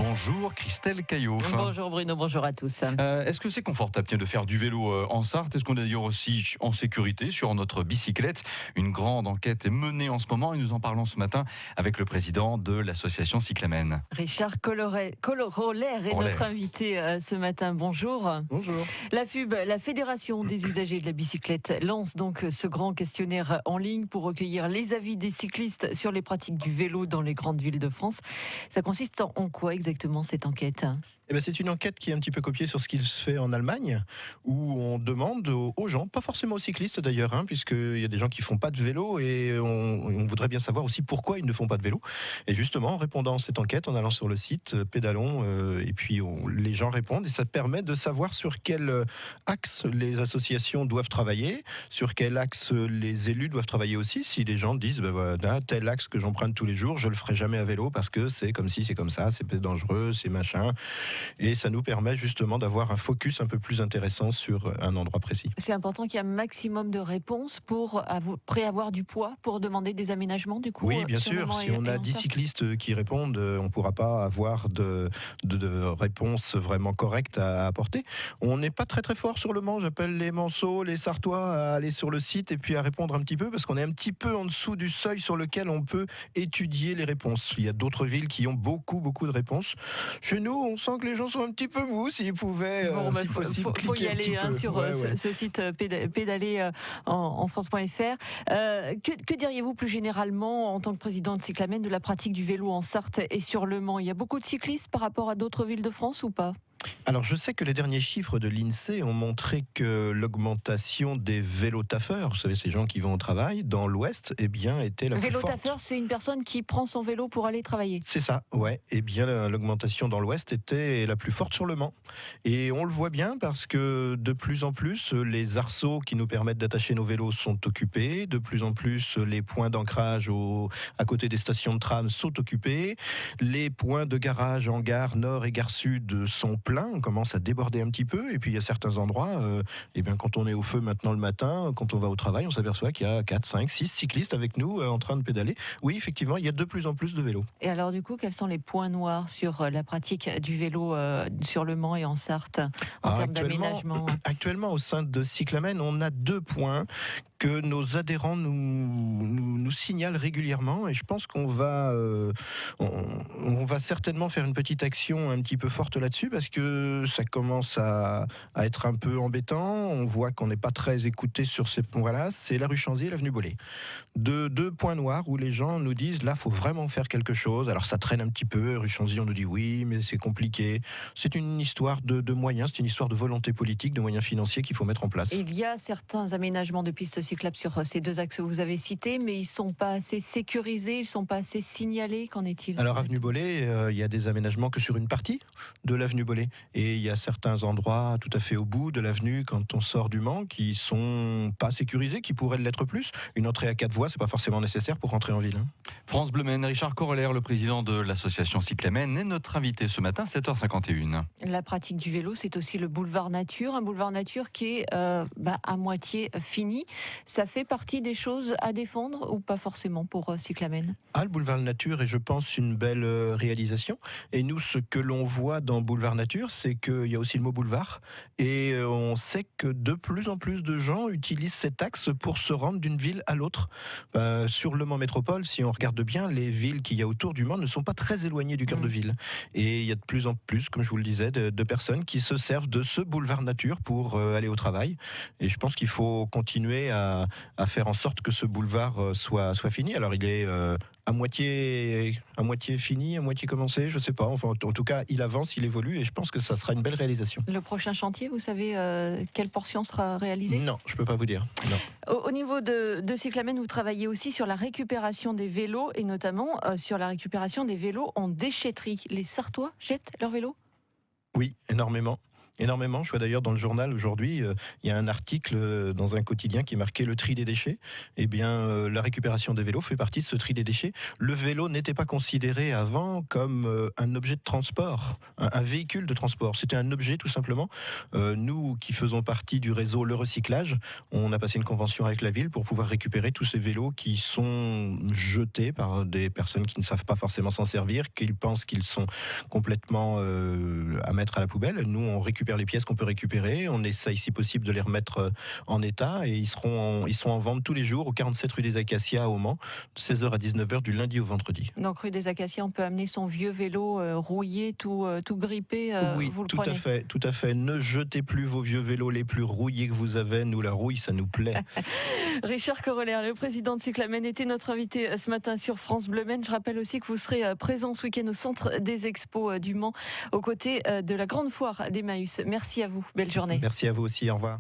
Bonjour Christelle Caillouf. Bonjour Bruno, bonjour à tous. Est-ce que c'est confortable de faire du vélo en Sarthe? Est-ce qu'on est d'ailleurs aussi en sécurité sur notre bicyclette? Une grande enquête est menée en ce moment et nous en parlons ce matin avec le président de l'association Cyclamen. Richard Coloroller est notre invité ce matin. Bonjour. Bonjour. La FUB, la Fédération des usagers de la bicyclette, lance donc ce grand questionnaire en ligne pour recueillir les avis des cyclistes sur les pratiques du vélo dans les grandes villes de France. Ça consiste en quoi exactement cette enquête ? C'est une enquête qui est un petit peu copiée sur ce qui se fait en Allemagne, où on demande aux gens, pas forcément aux cyclistes d'ailleurs, puisqu'il y a des gens qui font pas de vélo et on voudrait bien savoir aussi pourquoi ils ne font pas de vélo. Et justement, en répondant à cette enquête, en allant sur le site Pédalons, et puis les gens répondent et ça permet de savoir sur quel axe les associations doivent travailler, sur quel axe les élus doivent travailler aussi. Si les gens disent, voilà, tel axe que j'emprunte tous les jours, je le ferai jamais à vélo parce que c'est comme ci, c'est comme ça, c'est dangereux, c'est machin. Et ça nous permet justement d'avoir un focus un peu plus intéressant sur un endroit précis. C'est important qu'il y ait un maximum de réponses pour avoir du poids, pour demander des aménagements du coup. Oui, bien sûr. Si on a 10 cyclistes qui répondent, on ne pourra pas avoir de réponse vraiment correcte à apporter. On n'est pas très très fort sur le Mans. J'appelle les Manceaux, les Sartois à aller sur le site et puis à répondre un petit peu parce qu'on est un petit peu en dessous du seuil sur lequel on peut étudier les réponses. Il y a d'autres villes qui ont beaucoup de réponses. Chez nous, on sent que les gens sont un petit peu mous, s'ils pouvaient, si possible, faut y aller sur ce site pédaler en France.fr. Que diriez-vous plus généralement en tant que président de Cyclamen de la pratique du vélo en Sarthe et sur le Mans? Il y a beaucoup de cyclistes par rapport à d'autres villes de France ou pas? Alors je sais que les derniers chiffres de l'INSEE ont montré que l'augmentation des vélo-taffeurs, vous savez ces gens qui vont au travail, dans l'Ouest, était la plus forte. Vélo-taffeur, c'est une personne qui prend son vélo pour aller travailler. C'est ça, ouais. L'augmentation dans l'Ouest était la plus forte sur le Mans. Et on le voit bien parce que de plus en plus, les arceaux qui nous permettent d'attacher nos vélos sont occupés. De plus en plus, les points d'ancrage à côté des stations de tram sont occupés. Les points de garage en gare Nord et gare Sud sont pleins. On commence à déborder un petit peu et puis il y a certains endroits quand on est au feu maintenant le matin, quand on va au travail, on s'aperçoit qu'il y a 4, 5, 6 cyclistes avec nous en train de pédaler. Oui, effectivement, il y a de plus en plus de vélos. Et alors du coup, quels sont les points noirs sur la pratique du vélo sur le Mans et en Sarthe en termes d'aménagement? Actuellement, au sein de Cyclamen, on a 2 points que nos adhérents nous signalent régulièrement et je pense qu'on va certainement faire une petite action un petit peu forte là-dessus parce que ça commence à être un peu embêtant. On voit qu'on n'est pas très écouté sur ces points-là. C'est la rue Chanzy et l'avenue Bollé. Deux points noirs où les gens nous disent là, faut vraiment faire quelque chose. Alors ça traîne un petit peu. Rue Chanzy, on nous dit oui, mais c'est compliqué. C'est une histoire de moyens, c'est une histoire de volonté politique, de moyens financiers qu'il faut mettre en place. Il y a certains aménagements de pistes cyclables sur ces 2 axes que vous avez cités, mais ils ne sont pas assez sécurisés, ils ne sont pas assez signalés. Qu'en est-il? Alors, avenue Bollé, il y a des aménagements que sur une partie de l'avenue Bollé. Et il y a certains endroits tout à fait au bout de l'avenue, quand on sort du Mans, qui sont pas sécurisés, qui pourraient l'être plus. Une entrée à 4 voies, c'est pas forcément nécessaire pour rentrer en ville. France Bleu Maine, Richard Coloroller, le président de l'association Cyclamen, est notre invité ce matin, 7h51. La pratique du vélo, c'est aussi le boulevard nature, un boulevard nature qui est à moitié fini. Ça fait partie des choses à défendre ou pas forcément pour Cyclamen? Le boulevard nature est, je pense, une belle réalisation. Et nous, ce que l'on voit dans boulevard nature, c'est qu'il y a aussi le mot boulevard. Et on sait que de plus en plus de gens utilisent cet axe pour se rendre d'une ville à l'autre. Sur le Mans Métropole, si on regarde bien, les villes qu'il y a autour du Mans ne sont pas très éloignées du cœur de ville. Et il y a de plus en plus, comme je vous le disais, de personnes qui se servent de ce boulevard nature pour aller au travail. Et je pense qu'il faut continuer à faire en sorte que ce boulevard soit fini. Alors il est à moitié fini, à moitié commencé, je ne sais pas. Enfin, en tout cas, il avance, il évolue et je pense que ça sera une belle réalisation. Le prochain chantier, vous savez quelle portion sera réalisée? Non, je ne peux pas vous dire. Non. Au niveau de Cyclamen, vous travaillez aussi sur la récupération des vélos et notamment sur la récupération des vélos en déchetterie. Les Sartois jettent leurs vélos? Oui, énormément. Énormément. Je vois d'ailleurs dans le journal aujourd'hui, il y a un article dans un quotidien qui est marqué le tri des déchets. Eh bien, la récupération des vélos fait partie de ce tri des déchets. Le vélo n'était pas considéré avant comme un objet de transport, un véhicule de transport. C'était un objet tout simplement. Nous qui faisons partie du réseau Le Recyclage, on a passé une convention avec la ville pour pouvoir récupérer tous ces vélos qui sont jetés par des personnes qui ne savent pas forcément s'en servir, qui pensent qu'ils sont complètement à mettre à la poubelle. Nous, on récupère les pièces qu'on peut récupérer, on essaye si possible de les remettre en état et ils sont en vente tous les jours au 47 rue des Acacias au Mans, de 16h à 19h du lundi au vendredi. Donc rue des Acacias, on peut amener son vieux vélo rouillé, tout grippé, oui, vous le tout prenez. tout à fait. Ne jetez plus vos vieux vélos les plus rouillés que vous avez. Nous, la rouille, ça nous plaît. Richard Corollaire, le président de Cyclamen, était notre invité ce matin sur France Bleu Maine. Je rappelle aussi que vous serez présent ce week-end au centre des expos du Mans, aux côtés de la grande foire d'Emmaüs. Merci à vous. Belle journée. Merci à vous aussi. Au revoir.